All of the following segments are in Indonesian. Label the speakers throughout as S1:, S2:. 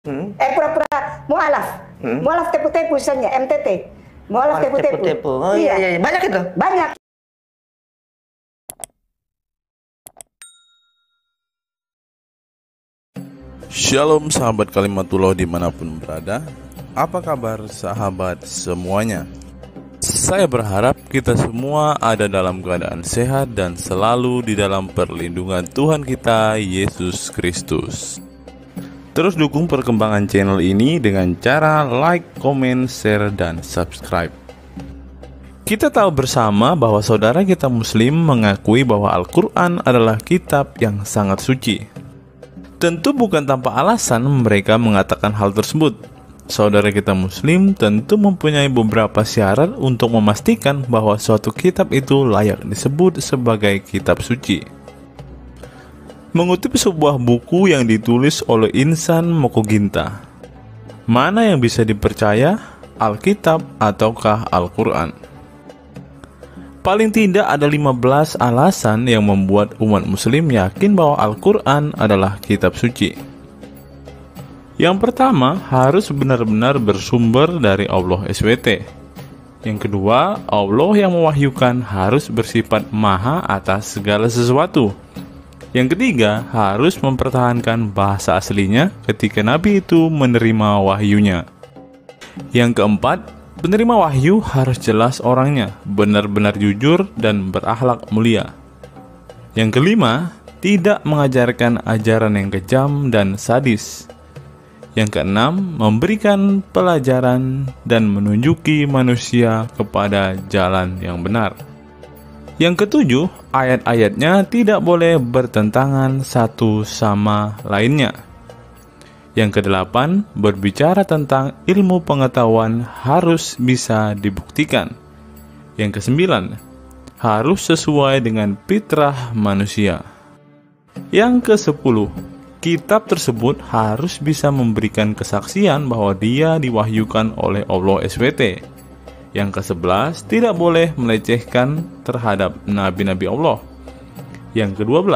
S1: Pura-pura mualaf. Mualaf tepu-tepu misalnya, MTT. Mualaf tepu-tepu.
S2: Oh iya, iya, banyak itu.
S1: Banyak.
S3: Shalom sahabat Kalimatullah dimanapun berada. Apa kabar sahabat semuanya? Saya berharap kita semua ada dalam keadaan sehat dan selalu di dalam perlindungan Tuhan kita Yesus Kristus. Terus dukung perkembangan channel ini dengan cara like, comment, share, dan subscribe. Kita tahu bersama bahwa saudara kita Muslim mengakui bahwa Al-Quran adalah kitab yang sangat suci. Tentu bukan tanpa alasan mereka mengatakan hal tersebut. Saudara kita Muslim tentu mempunyai beberapa syarat untuk memastikan bahwa suatu kitab itu layak disebut sebagai kitab suci. Mengutip sebuah buku yang ditulis oleh Insan Mokoginta, mana yang bisa dipercaya, Alkitab ataukah Al-Quran? Paling tidak ada 15 alasan yang membuat umat muslim yakin bahwa Al-Quran adalah kitab suci. Yang pertama, harus benar-benar bersumber dari Allah SWT. Yang kedua, Allah yang mewahyukan harus bersifat maha atas segala sesuatu. Yang ketiga, harus mempertahankan bahasa aslinya ketika Nabi itu menerima wahyunya. Yang keempat, penerima wahyu harus jelas orangnya, benar-benar jujur dan berakhlak mulia. Yang kelima, tidak mengajarkan ajaran yang kejam dan sadis. Yang keenam, memberikan pelajaran dan menunjuki manusia kepada jalan yang benar. Yang ketujuh, ayat-ayatnya tidak boleh bertentangan satu sama lainnya. Yang kedelapan, berbicara tentang ilmu pengetahuan harus bisa dibuktikan. Yang kesembilan, harus sesuai dengan fitrah manusia. Yang kesepuluh, kitab tersebut harus bisa memberikan kesaksian bahwa dia diwahyukan oleh Allah SWT. Yang ke-11, tidak boleh melecehkan terhadap nabi-nabi Allah. Yang ke-12,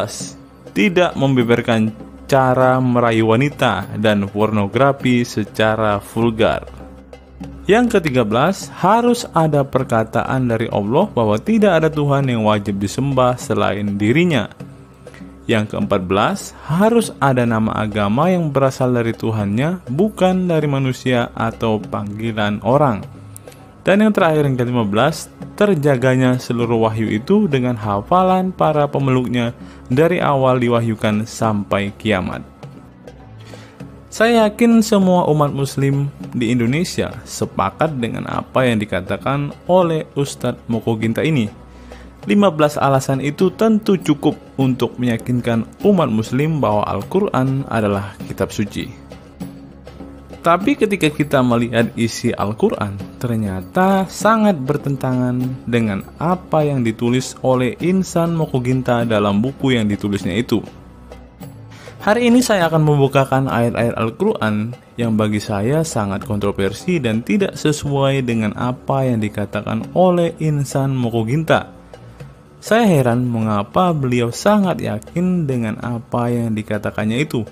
S3: tidak membeberkan cara merayu wanita dan pornografi secara vulgar. Yang ke-13, harus ada perkataan dari Allah bahwa tidak ada Tuhan yang wajib disembah selain dirinya. Yang ke-14, harus ada nama agama yang berasal dari Tuhannya, bukan dari manusia atau panggilan orang. Dan yang terakhir, yang ke-15, terjaganya seluruh wahyu itu dengan hafalan para pemeluknya dari awal diwahyukan sampai kiamat. Saya yakin semua umat muslim di Indonesia sepakat dengan apa yang dikatakan oleh Ustadz Mokoginta ini. 15 alasan itu tentu cukup untuk meyakinkan umat muslim bahwa Al-Quran adalah kitab suci. Tapi ketika kita melihat isi Al-Quran, ternyata sangat bertentangan dengan apa yang ditulis oleh Insan Mokoginta dalam buku yang ditulisnya itu. Hari ini saya akan membukakan ayat-ayat Al-Quran yang bagi saya sangat kontroversi dan tidak sesuai dengan apa yang dikatakan oleh Insan Mokoginta. Saya heran mengapa beliau sangat yakin dengan apa yang dikatakannya itu.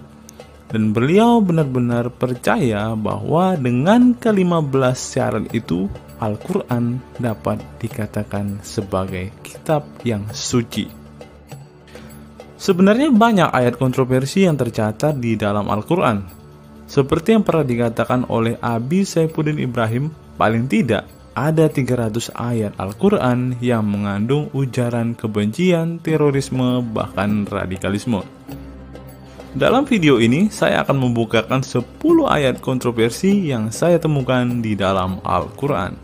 S3: Dan beliau benar-benar percaya bahwa dengan ke-15 syarat itu, Al-Quran dapat dikatakan sebagai kitab yang suci. Sebenarnya banyak ayat kontroversi yang tercatat di dalam Al-Quran. Seperti yang pernah dikatakan oleh Abi Saifuddin Ibrahim, paling tidak ada 300 ayat Al-Quran yang mengandung ujaran kebencian, terorisme, bahkan radikalisme. Dalam video ini, saya akan membukakan 10 ayat kontroversi yang saya temukan di dalam Al-Quran.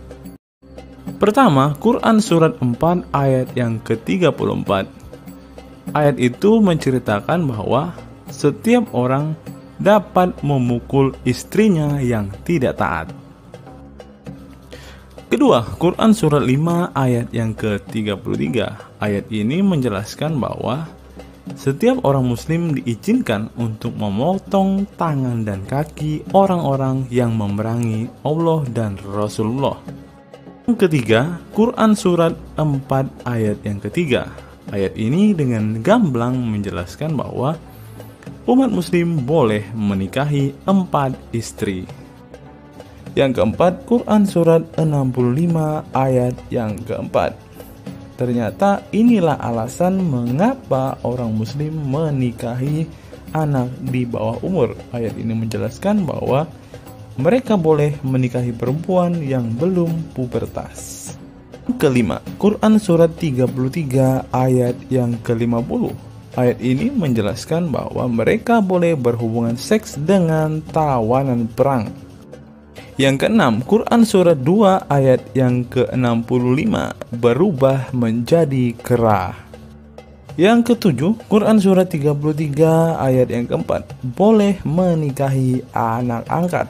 S3: Pertama, Quran Surat 4 ayat yang ke-34. Ayat itu menceritakan bahwa setiap orang dapat memukul istrinya yang tidak taat. Kedua, Quran Surat 5 ayat yang ke-33. Ayat ini menjelaskan bahwa setiap orang muslim diizinkan untuk memotong tangan dan kaki orang-orang yang memerangi Allah dan Rasulullah. Yang ketiga, Quran Surat 4 ayat yang ketiga. Ayat ini dengan gamblang menjelaskan bahwa umat muslim boleh menikahi 4 istri. Yang keempat, Quran surat 65 ayat yang keempat. Ternyata inilah alasan mengapa orang muslim menikahi anak di bawah umur. Ayat ini menjelaskan bahwa mereka boleh menikahi perempuan yang belum pubertas. Kelima, Quran surat 33 ayat yang ke-50. Ayat ini menjelaskan bahwa mereka boleh berhubungan seks dengan tawanan perang. Yang keenam, Quran surat 2 ayat yang ke-65 berubah menjadi kera. Yang ketujuh, Quran surat 33 ayat yang keempat boleh menikahi anak angkat.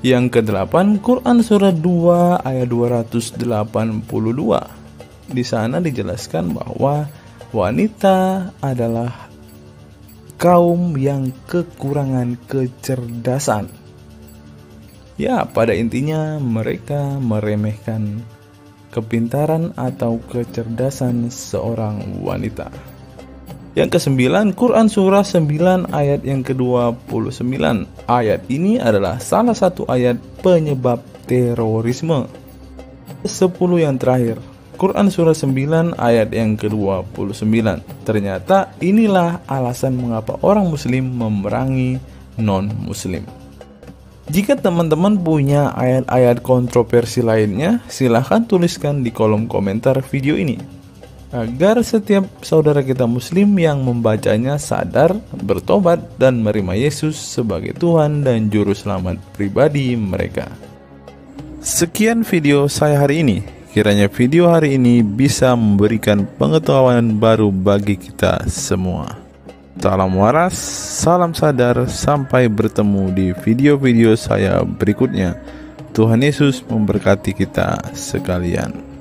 S3: Yang kedelapan, Quran surat 2 ayat 282. Di sana dijelaskan bahwa wanita adalah kaum yang kekurangan kecerdasan. Ya, pada intinya mereka meremehkan kepintaran atau kecerdasan seorang wanita. Yang kesembilan, Quran surah 9 ayat yang ke-29. Ayat ini adalah salah satu ayat penyebab terorisme. 10 yang terakhir, Quran surah 9 ayat yang ke-29. Ternyata inilah alasan mengapa orang muslim memerangi non-muslim. Jika teman-teman punya ayat-ayat kontroversi lainnya, silahkan tuliskan di kolom komentar video ini, agar setiap saudara kita muslim yang membacanya sadar, bertobat, dan menerima Yesus sebagai Tuhan dan Juru Selamat pribadi mereka. Sekian video saya hari ini. Kiranya video hari ini bisa memberikan pengetahuan baru bagi kita semua. Salam waras, salam sadar, sampai bertemu di video-video saya berikutnya. Tuhan Yesus memberkati kita sekalian.